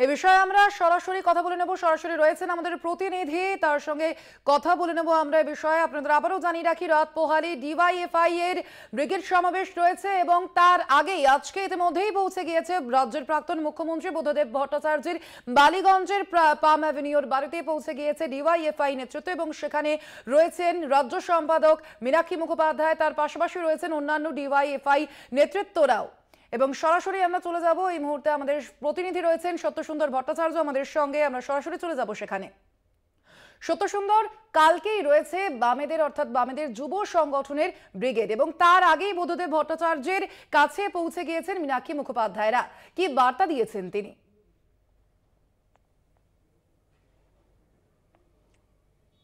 এ বিষয়ে আমরা সরাসরি কথা বলে নেব। সরাসরি রয়েছেন আমাদের প্রতিনিধি, তার সঙ্গে কথা বলে নেব আমরা এ বিষয়ে। আপনাদের আবারও জানিয়ে রাখি, রাত পোহালে ডিওয়াইএফআই এর ব্রিগেড সমাবেশ রয়েছে এবং তার আগেই আজকে ইতিমধ্যেই পৌঁছে গিয়েছে রাজ্যের প্রাক্তন মুখ্যমন্ত্রী বুদ্ধদেব ভট্টাচার্যের বালিগঞ্জের পাম অ্যাভিনিউর বাড়িতে পৌঁছে গিয়েছে ডিওয়াইএফআই নেতৃত্ব এবং সেখানে রয়েছেন রাজ্য সম্পাদক মীনাক্ষী মুখোপাধ্যায়, তার পাশাপাশি রয়েছেন অন্যান্য ডিওয়াইএফআই নেতৃত্বরাও। এবং সরাসরি আমরা চলে যাব, এই মুহূর্তে আমাদের প্রতিনিধি রয়েছেন সত্যসুন্দর ভট্টাচার্য আমাদের সঙ্গে, আমরা সরাসরি চলে যাব সেখানে। সত্যসুন্দর, কালকেই রয়েছে বামেদের অর্থাৎ বামেদের যুব সংগঠনের ব্রিগেড এবং তার আগেই বুদ্ধদেব ভট্টাচার্যের কাছে পৌঁছে গিয়েছেন মীনাক্ষী মুখোপাধ্যায়রা। কি বার্তা দিয়েছেন তিনি?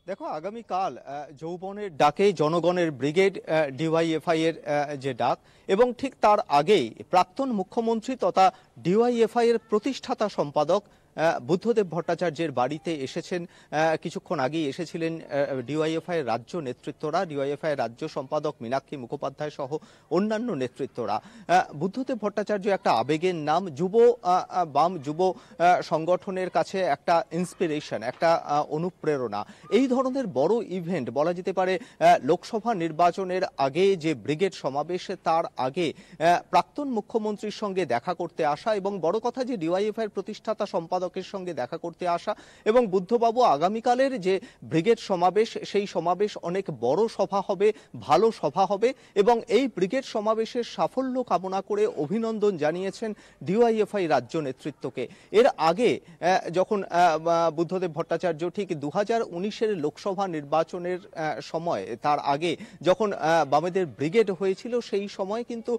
দেখো, আগামীকাল যৌবনের ডাকে জনগণের ব্রিগেড ডিওয়াইএফআই এর যে ডাক, এবং ঠিক তার আগেই প্রাক্তন মুখ্যমন্ত্রী তথা ডিওয়াইএফআই এর প্রতিষ্ঠাতা সম্পাদক বুদ্ধদেব ভট্টাচার্যের বাড়িতে এসেছেন। কিছুক্ষণ আগেই এসেছিলেন ডিওয়াইএফআই এর রাজ্য নেতৃত্বরা, ডিওয়াইএফআই এর রাজ্য সম্পাদক মীনাক্ষী মুখোপাধ্যায় সহ অন্যান্য নেতৃত্বরা। বুদ্ধদেব ভট্টাচার্য একটা আবেগের নাম, বাম যুব সংগঠনের কাছে একটা ইন্সপিরেশন, একটা অনুপ্রেরণা। এই ধরনের বড় ইভেন্ট বলা যেতে পারে লোকসভা নির্বাচনের আগে যে ব্রিগেড সমাবেশ, তার আগে প্রাক্তন মুখ্যমন্ত্রীর সঙ্গে দেখা করতে আসা, এবং বড় কথা যে ডিওয়াইএফআই এর প্রতিষ্ঠাতা সম্পাদকের সঙ্গে দেখা করতে আসা, এবং বুদ্ধবাবু আগামীকালের যে ব্রিগেড সমাবেশ, সেই সমাবেশ অনেক বড় সভা হবে, ভালো সভা হবে, এবং এই ব্রিগেড সমাবেশের সাফল্য কামনা করে অভিনন্দন জানিয়েছেন ডিওয়াইএফআই রাজ্য নেতৃত্বকে। এর আগে যখন বুদ্ধদেব ভট্টাচার্য ঠিক 2019-এর লোকসভা নির্বাচনের সময়, তার আগে যখন বামেদের ব্রিগেড হয়েছিল, সেই সময় কিন্তু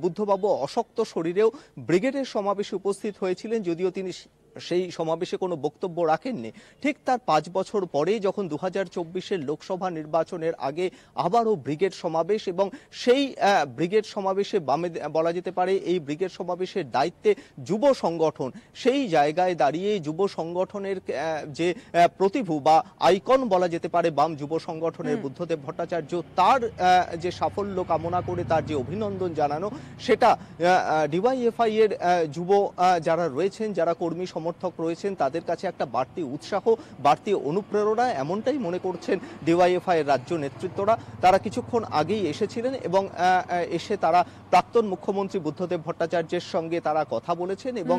বুদ্ধবাবু অশক্ত শরীরেও ব্রিগেডের সমাবেশে উপস্থিত হয়েছিলেন, যদিও তিনি সেই সমাবেশে কোনো বক্তব্য রাখেননি। ঠিক তার 5 বছর পরে যখন 2024-এর লোকসভা নির্বাচনের আগে আবারও ব্রিগেড সমাবেশ, এবং সেই ব্রিগেড সমাবেশে বামে বলা যেতে পারে এই ব্রিগেড সমাবেশের দায়িত্বে যুব সংগঠন, সেই জায়গায় দাঁড়িয়ে যুব সংগঠনের যে প্রতিভু বা আইকন বলা যেতে পারে বাম যুব সংগঠনের বুদ্ধদেব ভট্টাচার্য, তার যে সাফল্য কামনা করে তার যে অভিনন্দন জানানো, সেটা ডিওয়াইএফআই এর যুব যারা রয়েছেন, যারা কর্মী সমর্থক রয়েছেন, তাদের কাছে একটা বাড়তি উৎসাহ, বাড়তি অনুপ্রেরণা, এমনটাই মনে করছেন ডিওয়াইএফআই এর রাজ্য নেতৃত্বরা। তারা কিছুক্ষণ আগেই এসেছিলেন এবং এসে তারা প্রাক্তন মুখ্যমন্ত্রী বুদ্ধদেব ভট্টাচার্যের সঙ্গে তারা কথা বলেছেন, এবং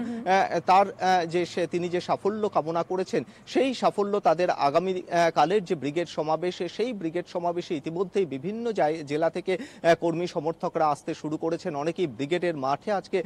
তার যে তিনি যে সাফল্য কামনা করেছেন, সেই সাফল্য তাদের আগামী কালের যে ব্রিগেড সমাবেশে, সেই ব্রিগেড সমাবেশে ইতিমধ্যেই বিভিন্ন জেলা থেকে কর্মী সমর্থকরা আসতে শুরু করেছেন। অনেকেই ব্রিগেডের মাঠে আজকে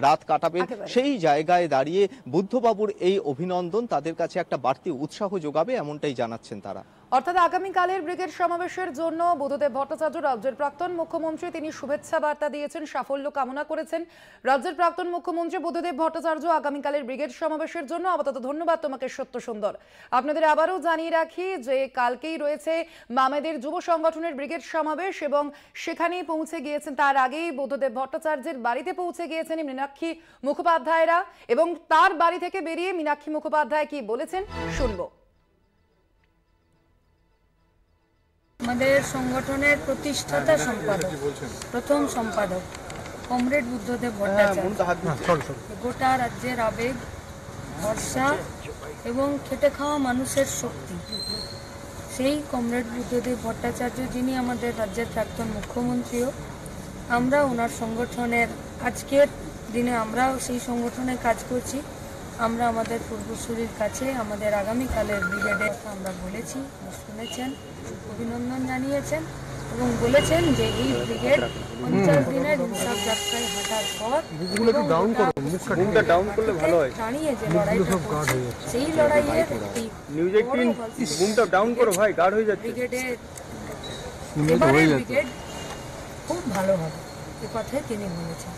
রাত কাটাবেন। সেই জায়গায় দাঁড়িয়ে বুদ্ধবাবুর এই অভিনন্দন তাদের কাছে একটা বাড়তি উৎসাহ যোগাবে, এমনটাই জানাচ্ছেন তারা। অর্থাৎ আগামীকালের ব্রিগেড সমাবেশের জন্য বুদ্ধদেব ভট্টাচার্য, রাজ্যের প্রাক্তন মুখ্যমন্ত্রী, তিনি শুভেচ্ছা বার্তা দিয়েছেন, সাফল্য কামনা করেছেন। রাজ্যের প্রাক্তন মুখ্যমন্ত্রী বুদ্ধদেব ভট্টাচার্য আগামীকালের ব্রিগেড সমাবেশের জন্য আপাতত ধন্যবাদ তোমাকে সত্যসুন্দর। আপনাদের আবারও জানিয়ে রাখি যে কালকেই রয়েছে বামেদের যুব সংগঠনের ব্রিগেড সমাবেশ এবং সেখানেই পৌঁছে গিয়েছেন, তার আগেই বুদ্ধদেব ভট্টাচার্যের বাড়িতে পৌঁছে গিয়েছেন মীনাক্ষী মুখোপাধ্যায়রা, এবং তার বাড়ি থেকে বেরিয়ে মীনাক্ষী মুখোপাধ্যায় কি বলেছেন শুনবো। আমাদের সংগঠনের প্রতিষ্ঠাতা সম্পাদক, প্রথম সম্পাদক কমরেড বুদ্ধদেব ভট্টাচার্য গোটা রাজ্যের আবেগ, ভরসা এবং খেটে খাওয়া মানুষের শক্তি। সেই কমরেড বুদ্ধদেব ভট্টাচার্য, যিনি আমাদের রাজ্যের প্রাক্তন মুখ্যমন্ত্রীও, আমরা ওনার সংগঠনের আজকের দিনে আমরাও সেই সংগঠনে কাজ করছি। আমরা আমাদের পূর্বসূরির কাছে আমাদের আগামীকালের ব্রিগেডের কথা আমরা বলেছি, শুনেছেন, অভিনন্দন জানিয়েছেন এবং বলেছেন যে এই ব্রিগেড 50 দিনের ইনসাফ যাত্রায় হাঁটার পর দাঁড়িয়ে যে লড়াইটা করছে, সেই লড়াইয়ের একটি ব্রিগেডের এবারের ব্রিগেড খুব ভালো হবে, এ কথাই তিনি বলেছেন।